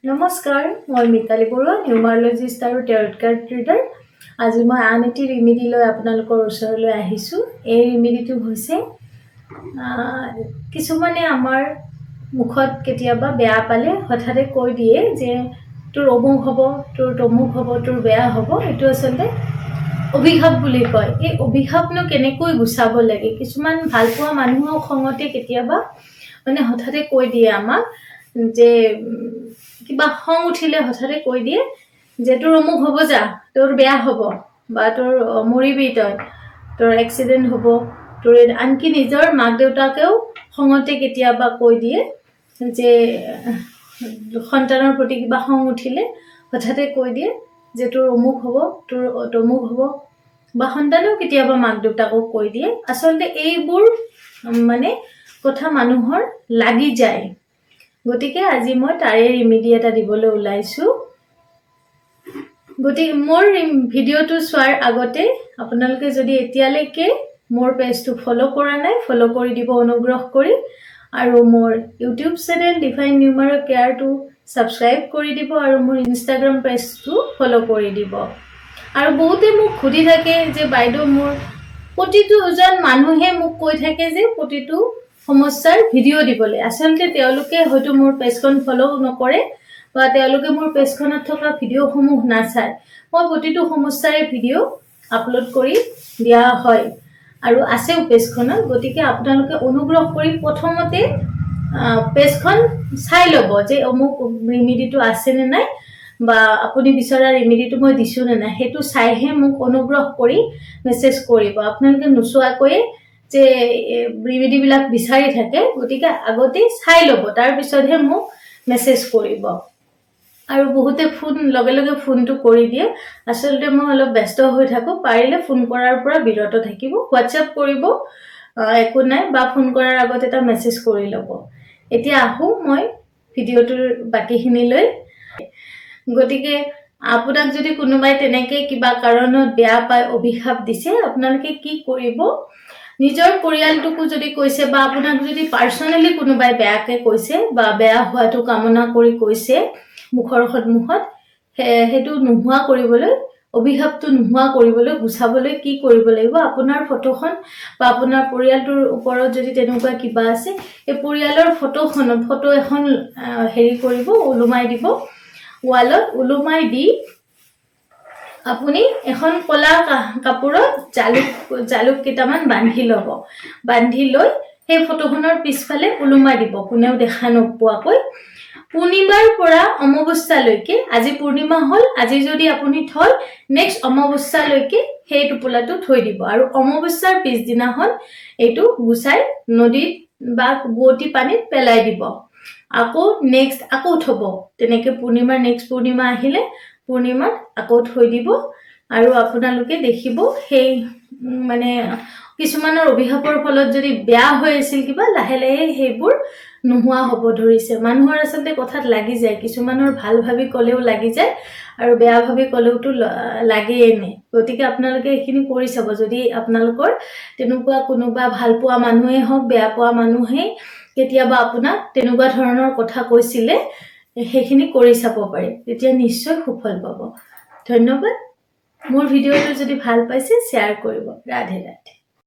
নমস্কাৰ, মই মিতালী বৰুৱা, নিউমাৰলজিষ্ট আৰু টেৰট কাৰ্ড ৰিডাৰ। আজি মই আন এটি ৰিমেডি লৈ আপোনালোকৰ ওচৰলৈ আহিছোঁ। এই ৰিমেডিটো হৈছে কিছুমানে আমাৰ মুখত কেতিয়াবা বেয়া পালে হঠাতে কৈ দিয়ে যে তোৰ অমুক হ'ব, তোৰ তমুক হ'ব, তোৰ বেয়া হ'ব। এইটো আচলতে অভিশাপ বুলি কয়। এই অভিশাপনো কেনেকৈ গুচাব লাগে, কিছুমান ভালপোৱা মানুহক খঙতে কেতিয়াবা হঠাতে কৈ দিয়ে আমাক যে কিবা খং উঠিলে হঠাতে কৈ দিয়ে যে তোৰ অমুক হ'ব, যা, তোৰ বেয়া হ'ব, বা তোৰ মৰিবি, তোৰ এক্সিডেণ্ট হ'ব, তোৰ আনকি নিজৰ মাক দেউতাকেও খঙতে কেতিয়াবা কৈ দিয়ে যে সন্তানৰ প্ৰতি কিবা খং উঠিলে হঠাতে কৈ দিয়ে যে তোৰ অমুক হ'ব, তোৰ তমুক হ'ব, বা সন্তানেও কেতিয়াবা মাক দেউতাকক কৈ দিয়ে। আচলতে এইবোৰ কথা মানুহৰ লাগি যায়। গতিকে আজি মই তাৰে ৰিমেডি এটা দিবলৈ ওলাইছোঁ। গতিকে মোৰ ভিডিঅ'টো চোৱাৰ আগতে আপোনালোকে যদি এতিয়ালৈকে মোৰ পেজটো ফ'ল' কৰা নাই, ফ'ল' কৰি দিব অনুগ্ৰহ কৰি, আৰু মোৰ ইউটিউব চেনেল ডিভাইন নিউমাৰ কেয়াৰটো ছাবস্ক্ৰাইব কৰি দিব, আৰু মোৰ ইনষ্টাগ্ৰাম পেজটো ফ'ল' কৰি দিব। আৰু বহুতে মোক সুধি থাকে যে বাইদেউ, মোৰ প্ৰতিটোজন মানুহে মোক কৈ থাকে যে প্ৰতিটো সমস্যাৰ ভিডিঅ' দিবলৈ। আচলতে তেওঁলোকে হয়তো মোৰ পেজখন ফ'ল' নকৰে বা তেওঁলোকে মোৰ পেজখনত থকা ভিডিঅ'সমূহ নাচায়। মই প্ৰতিটো সমস্যাৰে ভিডিঅ' আপলোড কৰি দিয়া হয় আৰু আছেও পেজখনত। গতিকে আপোনালোকে অনুগ্ৰহ কৰি প্ৰথমতে পেজখন চাই ল'ব যে অমুক ৰিমেডিটো আছেনে নাই, বা আপুনি বিচৰা ৰিমেডিটো মই দিছোঁ নে নাই, সেইটো চাইহে মোক অনুগ্ৰহ কৰি মেছেজ কৰিব। আপোনালোকে নোচোৱাকৈয়ে যে ৰিমেডিবিলাক বিচাৰি থাকে, গতিকে আগতে চাই ল'ব, তাৰপিছতহে মোক মেছেজ কৰিব। আৰু বহুতে লগে লগে ফোনটো কৰি দিয়ে। আচলতে মই অলপ ব্যস্ত হৈ থাকোঁ, পাৰিলে ফোন কৰাৰ পৰা বিৰত থাকিব। হোৱাটছএপ কৰিব, একো নাই, বা ফোন কৰাৰ আগত এটা মেছেজ কৰি ল'ব। এতিয়া আহোঁ মই ভিডিঅ'টোৰ বাকীখিনিলৈ। গতিকে আপোনাক যদি কোনোবাই তেনেকৈ কিবা কাৰণত বেয়া পায়, অভিশাপ দিছে, আপোনালোকে কি কৰিব, নিজৰ পৰিয়ালটোকো যদি কৈছে, বা আপোনাক যদি পাৰ্চনেলি কোনোবাই বেয়াকৈ কৈছে বা বেয়া হোৱাটো কামনা কৰি কৈছে মুখৰ সন্মুখত, সেইটো নোহোৱা কৰিবলৈ, অভিশাপটো নোহোৱা কৰিবলৈ, গুচাবলৈ কি কৰিব লাগিব, আপোনাৰ ফটোখন বা আপোনাৰ পৰিয়ালটোৰ ওপৰত যদি তেনেকুৱা কিবা আছে, এই পৰিয়ালৰ ফটো এখন কৰিব, ওলোমাই দিব, ৱালত ওলোমাই দি আপুনি এখন ক'লা কাপোৰত জালুক কেইটামান বান্ধি ল'ব। বান্ধি লৈ সেই ফটোখনৰ পিছফালে ওলোমাই দিব, কোনেও দেখা নোপোৱাকৈ। পূৰ্ণিমাৰ পৰা অমাৱস্যালৈকে, আজি পূৰ্ণিমা হ'ল, আজি যদি আপুনি থয়, নেক্সট অমাৱস্যালৈকে সেই টোপোলাটো থৈ দিব, আৰু অমাৱস্যাৰ পিছদিনাখন এইটো গুচাই নদীত বা বোৱতী পানীত পেলাই দিব। আকৌ থ'ব, তেনেকৈ পূৰ্ণিমাৰ নেক্সট পূৰ্ণিমা আহিলে পূৰ্ণিমাত আকৌ থৈ দিব। আৰু আপোনালোকে দেখিব সেই কিছুমানৰ অভিশাপৰ ফলত যদি বেয়া হৈ আছিল কিবা, লাহে লাহে সেইবোৰ নোহোৱা হ'ব ধৰিছে। মানুহৰ আচলতে কথাত লাগি যায়, কিছুমানৰ ভাল ভাবি ক'লেও লাগি যায়, আৰু বেয়া ভাবি ক'লেওতো লাগেই এনে। গতিকে আপোনালোকে এইখিনি কৰি চাব। যদি আপোনালোকৰ তেনেকুৱা কোনোবা ভাল পোৱা মানুহেই হওক, বেয়া পোৱা মানুহেই কেতিয়াবা আপোনাক তেনেকুৱা ধৰণৰ কথা কৈছিলে, সেইখিনি কৰি চাব পাৰে, তেতিয়া নিশ্চয় সুফল পাব। ধন্যবাদ। মোৰ ভিডিঅ'টো যদি ভাল পাইছে শ্বেয়াৰ কৰিব। ৰাধে ৰাধে।